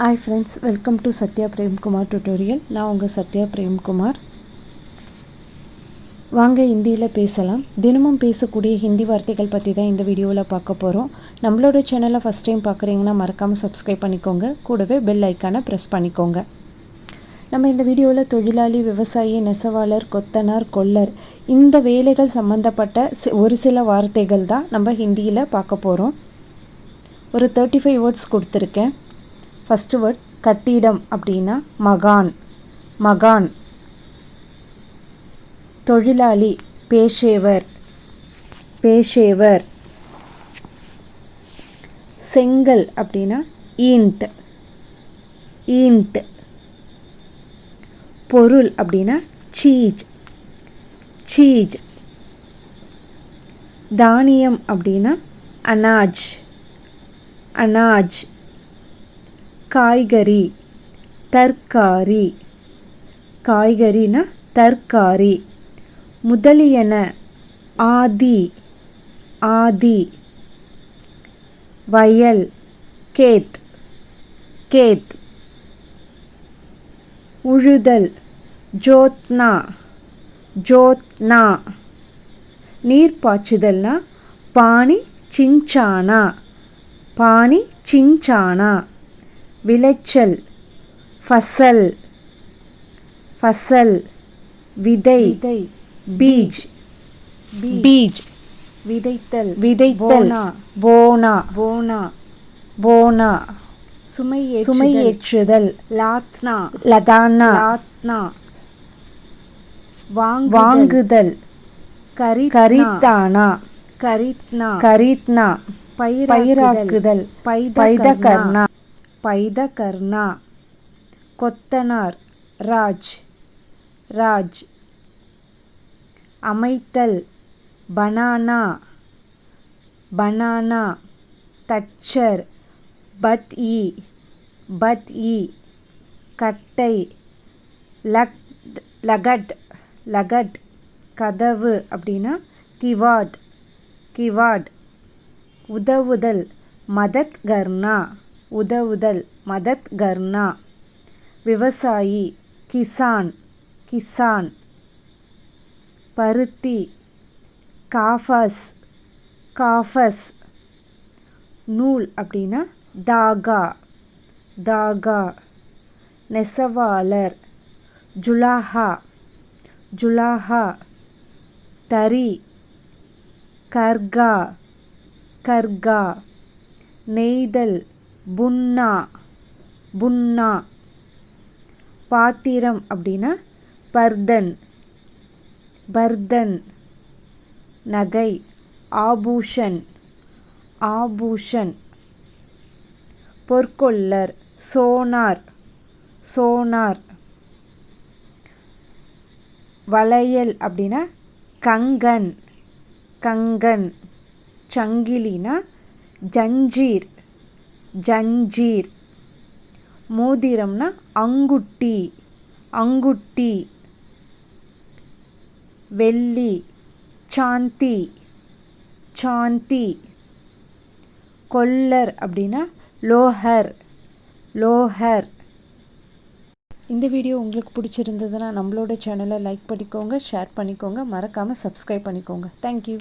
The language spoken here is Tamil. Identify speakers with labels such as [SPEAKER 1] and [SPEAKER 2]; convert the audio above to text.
[SPEAKER 1] Hi friends, welcome to Sathyaprekumar tutorial. நான் உங்கள் Sathyaprekumar. வாங்க ஹிந்தியில் பேசலாம். தினமும் பேசக்கூடிய ஹிந்தி வார்த்தைகள் பற்றி தான் இந்த வீடியோவில் பார்க்க போகிறோம். நம்மளோட சேனலை ஃபஸ்ட் டைம் பார்க்குறீங்கன்னா மறக்காமல் சப்ஸ்கிரைப் பண்ணிக்கோங்க. கூடவே பெல் ஐக்கானை ப்ரெஸ் பண்ணிக்கோங்க. நம்ம இந்த வீடியோவில் தொழிலாளி, விவசாயி, நெசவாளர், கொத்தனார், கொல்லர் இந்த வேலைகள் சம்மந்தப்பட்ட ஒரு சில வார்த்தைகள் தான் நம்ம ஹிந்தியில் பார்க்க போகிறோம். ஒரு 35 வேர்ட்ஸ் கொடுத்துருக்கேன். ஃபஸ்ட்டு வேர்ட் கட்டிடம் அப்படின்னா மகான், மகான். தொழிலாளி பேஷேவர், பேஷேவர். செங்கல் அப்படின்னா ஈண்ட், ஈண்ட். பொருள் அப்படின்னா சீஜ், சீஜ். தானியம் அப்படின்னா அனாஜ், அனாஜ். காய்கறி தர்காரி, காய்கறினா தர்காரி. முதலியன ஆதி, ஆதி. வயல் கேத், கேத். உழுதல் ஜோத்னா, ஜோத்னா. நீர் பாய்ச்சுதல்னா பானி சிஞ்சானா, பானி சிஞ்சானா. விளைச்சல் ஃபசல், ஃபசல். விதை பீஜ், பீஜ். விதைத்தல், விதைத்தல். போனா, போனா, போனா. சுமையேற்றுதல் லாத்னா, லதானா, லாத்னா. வாங்குதல் கரித்தானா, கரித்னா, கரித்னா. பயிராக்குதல் பைதகர்னா, பைதகர்னா. கொத்தனார் ராஜ், ராஜ். அமைத்தல் பனானா, பனானா. தச்சர் பட் இ, பட் இ. கட்டை லகட், லகட். கதவு அப்படின்னா கிவாட், கிவாட். உதவுதல் மதத் கர்னா, உதவுதல் மதத் கர்னா. விவசாயி கிசான், கிசான். பருத்தி காஃபஸ், காஃபஸ். நூல் அப்படின்னா தாகா, தாகா. நெசவாளர் ஜுலாஹா, ஜுலாஹா. தறி கர்கா, கர்கா. நெய்தல் புன்னா, புன்னா. பாத்திரம் அப்படின்னா பர்தன், பர்தன். நகை ஆபூஷன், ஆபூஷன். பொற்கொல்லர் சோனார், சோனார். வளையல் அப்படின்னா கங்கன், கங்கன். சங்கிலினா ஜஞ்சீர், ஜஞ்சீர். மோதிரம்னா அங்குட்டி, அங்குட்டி. வெள்ளி சாந்தி, சாந்தி. கொல்லர் அப்படின்னா லோஹர், லோஹர். இந்த வீடியோ உங்களுக்கு பிடிச்சிருந்ததுன்னா நம்மளோட சேனலை லைக் பண்ணிக்கோங்க, ஷேர் பண்ணிக்கோங்க, மறக்காமல் சப்ஸ்கிரைப் பண்ணிக்கோங்க. தேங்க்யூ.